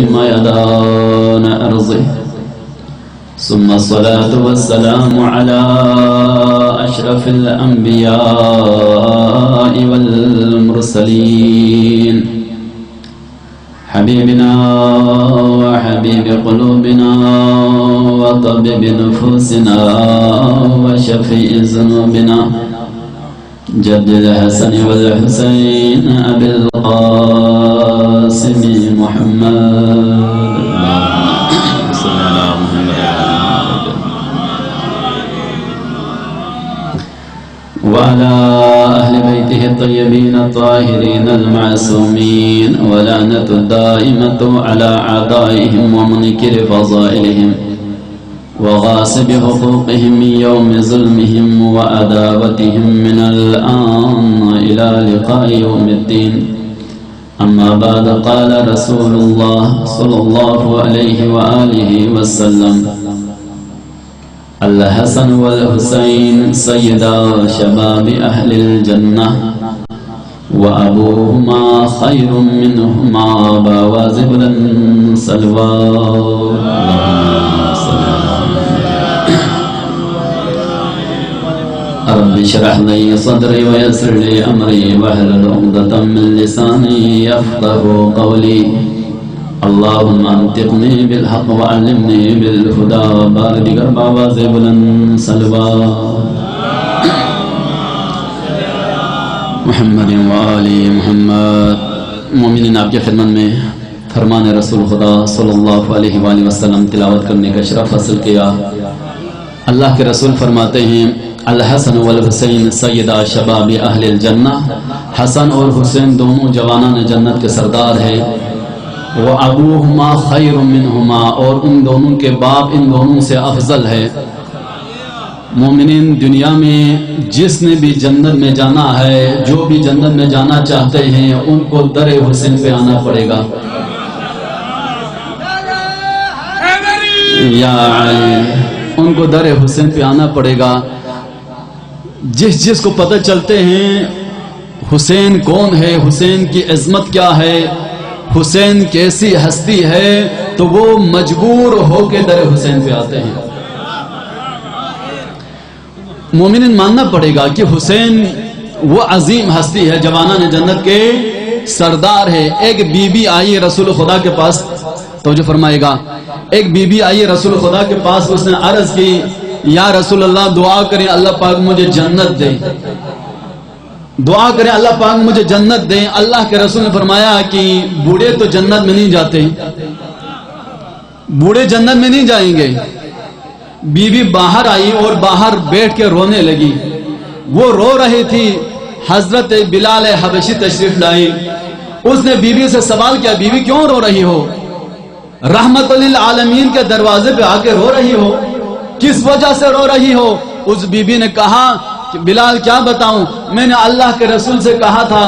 ميدان أرضه ثم الصلاة والسلام على أشرف الأنبياء والمرسلين حبيبنا وحبيب قلوبنا وطبيب نفوسنا وشفيع ذنوبنا جد الحسن والحسين أبي القاسم محمد وعلى أهل بيته الطيبين الطاهرين المعصومين ولعنة الدائمة على أعدائهم ومنكر فضائلهم وغاصب حقوقهم من يوم ظلمهم وعداوتهم من الآن إلى لقاء يوم الدين. أما بعد، قال رسول الله صلى الله عليه وآله وسلم: الحسن والحسين سيدا شباب أهل الجنة وأبوهما خير منهما بوازبل سلوى. رب اشرح لي صدري ويسر لي أمري واحلل عقدة من لساني يفقهوا قولي. اللهم انطقني بالحق وعلمني بالهدى وبارك بآواز بلند سلوى. محمد وآل محمد. مومنین، آپ کی خدمت میں فرمان رسول خدا صلی اللہ علیہ وآلہ وسلم تلاوت کرنے کا شرف حاصل کیا. اللہ کے رسول فرماتے ہیں: الحسن والحسین سیدہ شباب اہل الجنہ. حسن اور حسین دونوں جوانان جنت کے سردار ہیں. وَأَبُوهُمَا خَيْرٌ مِّنْهُمَا، اور ان دونوں کے باپ ان دونوں سے افضل ہے. مومنین، دنیا میں جس نے بھی جنت میں جانا ہے، جو بھی جنت میں جانا چاہتے ہیں، ان کو در حسین پہ آنا پڑے گا. یا علی، ان کو در حسین پہ آنا پڑے گا. جس کو پتہ چلتے ہیں حسین کون ہے، حسین کی عظمت کیا ہے، حسین کیسی ہستی ہے، تو وہ مجبور ہو کے در حسین پہ آتے ہیں. مومنین، ماننا پڑے گا کہ حسین وہ عظیم ہستی ہے، جوانان جنت کے سردار ہے. ایک بی بی آئی رسول خدا کے پاس، توجہ فرمائے گا. ایک بی بی آئی رسول خدا کے پاس، اس نے عرض کی: یا رسول اللہ، دعا کریں اللہ پاک مجھے جنت دے، دعا کریں اللہ پاک مجھے جنت دیں. اللہ کے رسول نے فرمایا کہ بوڑھے تو جنت میں نہیں جاتے، بوڑھے جنت میں نہیں جائیں گے. بی بی باہر آئی اور باہر بیٹھ کے رونے لگی. وہ رو رہی تھی. حضرت بلال حبشی تشریف لائی. اس نے بی بی سے سوال کیا: بی بی کیوں رو رہی ہو؟ رحمت للعالمین کے دروازے پہ آ کے رو رہی ہو، کس وجہ سے رو رہی ہو؟ اس بی بی نے کہا کہ بلال کیا بتاؤں، میں نے اللہ کے رسول سے کہا تھا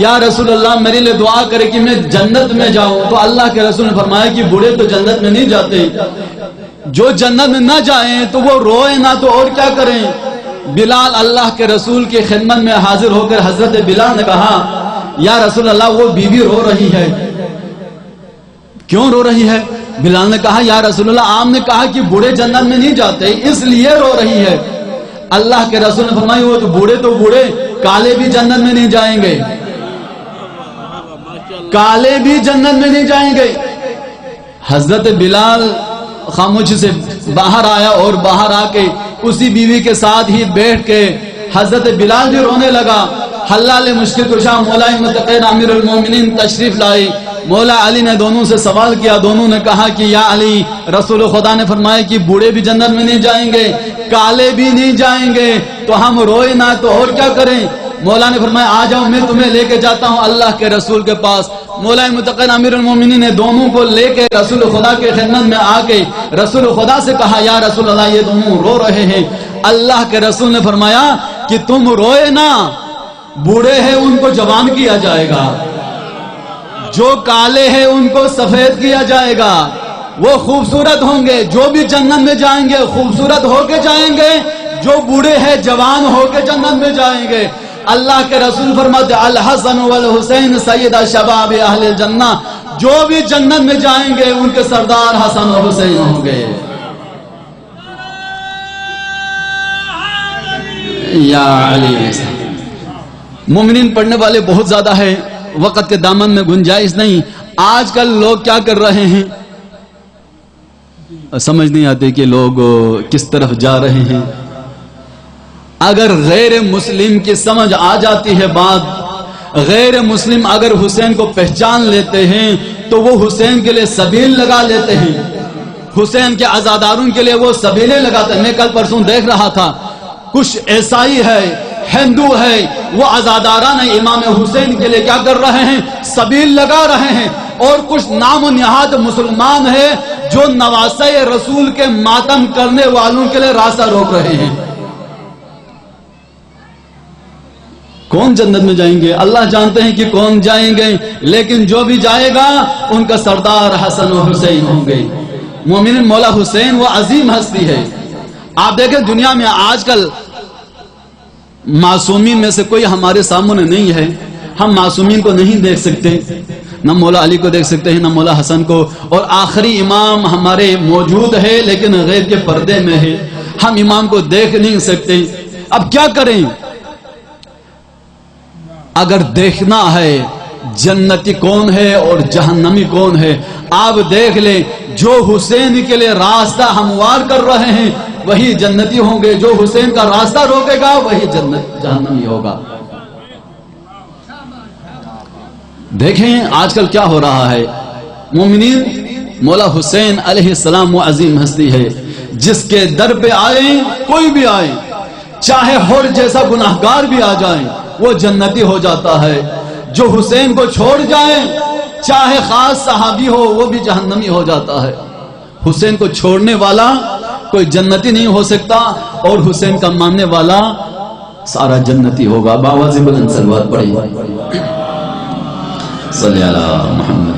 یا رسول اللہ میرے لیے دعا کرے کہ میں جنت میں جاؤں. تو اللہ کے رسول نے فرمایا کہ بوڑھے تو جنت میں نہیں جاتے، جو جنت میں نہ جائیں تو وہ روئے نہ تو اور کیا کریں. بلال اللہ کے رسول کی خدمت میں حاضر ہو کر حضرت بلال نے کہا: یا رسول اللہ، وہ بی بی رو رہی ہے. کیوں رو رہی ہے؟ بلال نے کہا: یا رسول اللہ، آپ نے کہا کہ بوڑھے جنت میں نہیں جاتے، اس لیے رو رہی ہے. اللہ کے رسول نے فرمایا: وہ تو بوڑھے کالے بھی جنت میں نہیں جائیں گے، کالے بھی جنت میں نہیں جائیں گے. حضرت بلال خاموشی سے باہر آیا اور باہر آ کے اسی بیوی کے ساتھ ہی بیٹھ کے حضرت بلال بھی رونے لگا. حلال مشکل کشا مولا متقین امیر المومنین تشریف لائی. مولا علی نے دونوں سے سوال کیا. دونوں نے کہا کہ یا علی، رسول خدا نے فرمایا کہ بوڑھے بھی جنت میں نہیں جائیں گے، کالے بھی نہیں جائیں گے، تو ہم روئے نہ تو اور کیا کریں. مولا نے فرمایا: آ جاؤ، میں تمہیں لے کے جاتا ہوں اللہ کے رسول کے پاس. مولا متقین امیر المومنین نے دونوں کو لے کے رسول خدا کے خدمت میں آ کے رسول خدا سے کہا: یا رسول اللہ، یہ دونوں رو رہے ہیں. اللہ کے رسول نے فرمایا کہ تم روئے نہ، بوڑھے ہیں ان کو جوان کیا جائے گا، جو کالے ہیں ان کو سفید کیا جائے گا، وہ خوبصورت ہوں گے. جو بھی جنت میں جائیں گے خوبصورت ہو کے جائیں گے، جو بوڑھے ہیں جوان ہو کے جنت میں جائیں گے. اللہ کے رسول فرماتے: الحسن والحسین سیدہ شباب اہل الجنہ. جو بھی جنت میں جائیں گے ان کے سردار حسن و حسین ہوں گے. یا علی. مومنین پڑھنے والے بہت زیادہ ہیں، وقت کے دامن میں گنجائش نہیں. آج کل لوگ کیا کر رہے ہیں، سمجھ نہیں آتے کہ لوگ کس طرف جا رہے ہیں. اگر غیر مسلم کی سمجھ آ جاتی ہے بات، غیر مسلم اگر حسین کو پہچان لیتے ہیں تو وہ حسین کے لیے سبیل لگا لیتے ہیں، حسین کے عزاداروں کے لیے وہ سبیلیں لگاتے ہیں. میں کل پرسوں دیکھ رہا تھا، کچھ عیسائی ہے، ہندو ہے، وہ عزاداران امام حسین کے لیے کیا کر رہے ہیں، سبیل لگا رہے ہیں. اور کچھ نام و نہاد مسلمان ہے جو نواسہ رسول کے ماتم کرنے والوں کے لیے راستہ روک رہے ہیں. کون جنت میں جائیں گے؟ اللہ جانتے ہیں کہ کون جائیں گے، لیکن جو بھی جائے گا ان کا سردار حسن و حسین ہوں گے. مومنین مولا حسین وہ عظیم ہستی ہے. آپ دیکھیں دنیا میں آج کل معصومین میں سے کوئی ہمارے سامنے نہیں ہے. ہم معصومین کو نہیں دیکھ سکتے، نہ مولا علی کو دیکھ سکتے ہیں، نہ مولا حسن کو. اور آخری امام ہمارے موجود ہے لیکن غیب کے پردے میں ہے، ہم امام کو دیکھ نہیں سکتے. اب کیا کریں؟ اگر دیکھنا ہے جنتی کون ہے اور جہنمی کون ہے، آپ دیکھ لیں. جو حسین کے لیے راستہ ہموار کر رہے ہیں وہی جنتی ہوں گے، جو حسین کا راستہ روکے گا وہی جہنمی ہوگا. دیکھیں آج کل کیا ہو رہا ہے. مومنین مولا حسین علیہ السلام وہ عظیم ہستی ہے، جس کے در پہ آئے کوئی بھی آئے، چاہے ہور جیسا گناہگار بھی آ جائیں وہ جنتی ہو جاتا ہے. جو حسین کو چھوڑ جائیں چاہے خاص صحابی ہو وہ بھی جہنمی ہو جاتا ہے. حسین کو چھوڑنے والا کوئی جنتی نہیں ہو سکتا، اور حسین کا ماننے والا سارا جنتی ہوگا. باواز بلند صلوات پڑھیں. صلی اللہ محمد.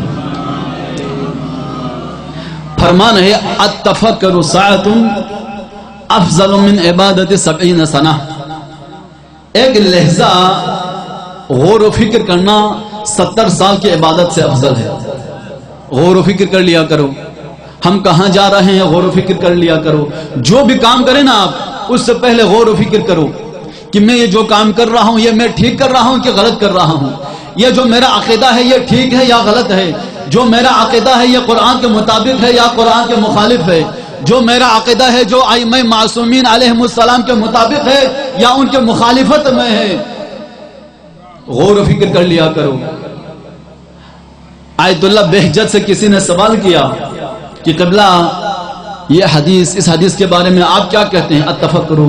فرمان ہے التفکر ساعۃ افضل من عبادت 70 سنہ. ایک لحظہ غور و فکر کرنا 70 سال کی عبادت سے افضل ہے. غور و فکر کر لیا کرو، ہم کہاں جا رہے ہیں غور و فکر کر لیا کرو. جو بھی کام کریں نا آپ اس سے پہلے غور و فکر کرو کہ میں یہ جو کام کر رہا ہوں یہ میں ٹھیک کر رہا ہوں کہ غلط کر رہا ہوں. یہ جو میرا عقیدہ ہے یہ ٹھیک ہے یا غلط ہے. جو میرا عقیدہ ہے یہ قرآن کے مطابق ہے یا قرآن کے مخالف ہے. جو میرا عقیدہ ہے جو ائمہ معصومین علیہم السلام کے مطابق ہے یا ان کے مخالفت میں ہے. غور و فکر کر لیا کرو. آیت اللہ بہجت سے کسی نے سوال کیا کہ قبلہ یہ حدیث، اس حدیث کے بارے میں آپ کیا کہتے ہیں؟ التفکر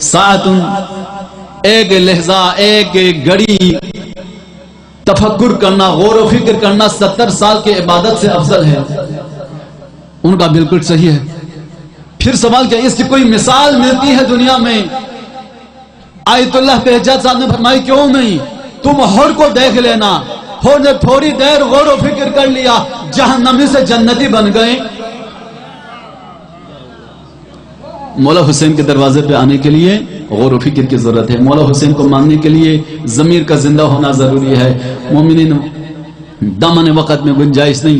ساعۃ، ایک لحظہ ایک گھڑی تفکر کرنا، غور و فکر کرنا 70 سال کی عبادت سے افضل ہے. ان کا بالکل صحیح ہے. پھر سوال کیا اس کی کوئی مثال ملتی ہے دنیا میں؟ آیت اللہ بہجت صاحب نے فرمائی کیوں نہیں، تم ہر کو دیکھ لینا، ہر نے تھوڑی دیر غور و فکر کر لیا جہنمی سے جنتی بن گئے. مولا حسین کے دروازے پہ آنے کے لیے غور و فکر کی ضرورت ہے. مولا حسین کو ماننے کے لیے ضمیر کا زندہ ہونا ضروری ہے. مومنین دامن وقت میں گنجائش نہیں.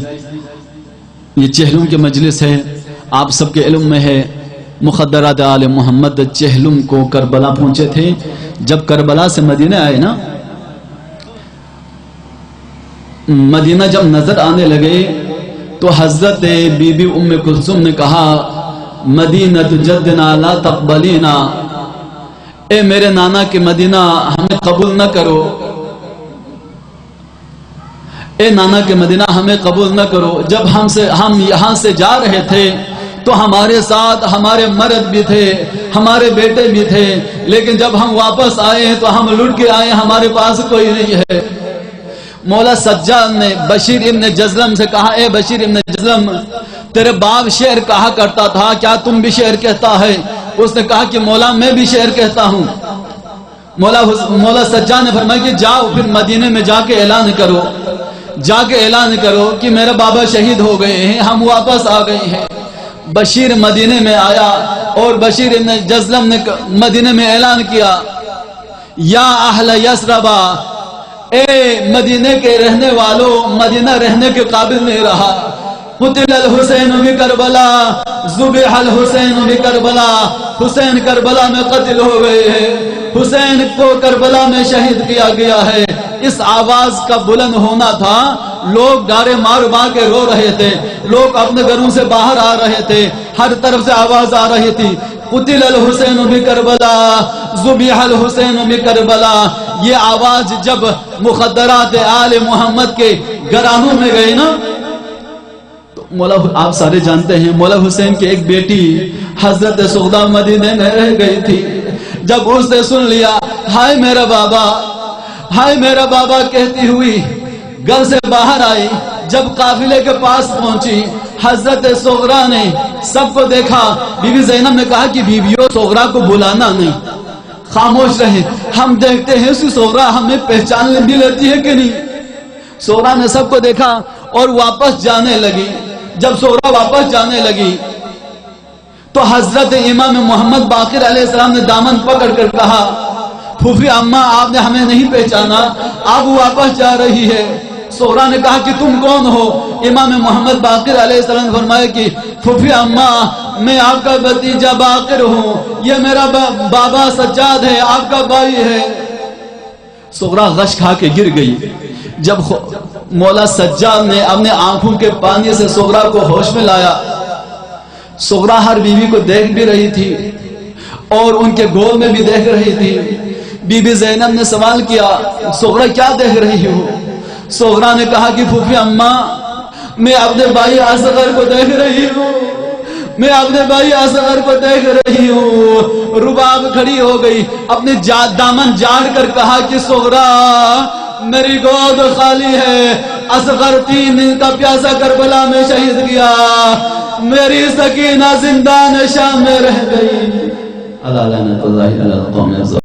یہ چہلم کے مجلس ہے، آپ سب کے علم میں ہے. مخدرات آل محمد چہلم کو کربلا پہنچے تھے. جب کربلا سے مدینہ آئے نا، مدینہ جب نظر آنے لگے تو حضرت بی بی ام کلثوم نے کہا مدینہ جدنا لا تقبلینا، اے میرے نانا کہ مدینہ ہمیں قبول نہ کرو، اے نانا کہ مدینہ ہمیں قبول نہ کرو. جب ہم یہاں سے جا رہے تھے تو ہمارے ساتھ ہمارے مرد بھی تھے، ہمارے بیٹے بھی تھے، لیکن جب ہم واپس آئے ہیں تو ہم لٹ کے آئے، ہمارے پاس کوئی نہیں ہے. مولا سجاد نے بشیر ابن جزلم سے کہا اے بشیر ابن جزلم، تیرے باپ شعر کہا کرتا تھا، کیا تم بھی شعر کہتا ہے؟ اس نے کہا کہ مولا میں بھی شعر کہتا ہوں. مولا سجاد نے فرمایا کہ جاؤ پھر مدینے میں جا کے اعلان کرو، جا کے اعلان کرو کہ میرا بابا شہید ہو گئے ہیں، ہم واپس آ گئے ہیں. بشیر مدینے میں آیا اور بشیر ابن جزلم نے مدینے میں اعلان کیا یا اہل یثرب، اے مدینے کے رہنے والوں، مدینہ رہنے کے قابل نہیں رہا۔ قتل الحسین بکربلا، ذبح الحسین بکربلا، حسین کربلا میں قتل ہو گئے ہیں، حسین کو کربلا میں شہید کیا گیا ہے۔ اس آواز کا بلند ہونا تھا، لوگ ڈارے مار مار کے رو رہے تھے، لوگ اپنے گھروں سے باہر آ رہے تھے، ہر طرف سے آواز آ رہی تھی، قتل الحسین بکربلا، ذبح الحسین بکربلا۔ یہ آواز جب مخدرات آل محمد کے گھرانوں میں گئی نا، تو مولا آپ سارے جانتے ہیں مولا حسین کی ایک بیٹی حضرت سغرا مدینے میں رہ گئی تھی۔ جب اس نے سن لیا ہائے میرا بابا، ہائے میرا بابا کہتی ہوئی گھر سے باہر آئی، جب قافلے کے پاس پہنچی حضرت سغرا نے سب کو دیکھا۔ بی بی زینب نے کہا کہ بیویوں سغرا کو بلانا نہیں، خاموش رہے، ہم دیکھتے ہیں اس سغرا ہمیں پہچان بھی لیتی ہے کہ نہیں۔ سغرا نے سب کو دیکھا اور واپس جانے لگی۔ جب سغرا واپس جانے لگی تو حضرت امام محمد باقر علیہ السلام نے دامن پکڑ کر کہا پھوپھی اماں آپ نے ہمیں نہیں پہچانا، آپ واپس جا رہی ہے۔ سغرا نے کہا کہ تم کون ہو؟ امام محمد باقر علیہ السلام نے فرمایا کہ پھوپھی اماں میں آپ کا بھتیجا باقر ہوں، یہ میرا بابا سجاد ہے، آپ کا بھائی ہے۔ سغرا غش کھا کے گر گئی۔ جب مولا سجاد نے اپنے آنکھوں کے پانی سے سغرا کو ہوش میں لایا، سغرا ہر بیوی کو دیکھ بھی رہی تھی اور ان کے گود میں بھی دیکھ رہی تھی۔ بی بی زینب نے سوال کیا سغرا کیا دیکھ رہی ہو؟ سغرا نے کہا کہ پھوپھی اماں میں اپنے بھائی اصغر کو دیکھ رہی ہوں، میں اپنے بھائی اصغر کو دیکھ رہی ہوں۔ رباب کھڑی ہو گئی، اپنے دامن جاڑ کر کہا کہ سغرا میری گود خالی ہے، اصغر 3 دن کا پیاسا کربلا میں شہید کیا، میری سکینہ زندان شام میں رہ گئی۔ اللہ لعنت اللہ علی القوم الظالمین۔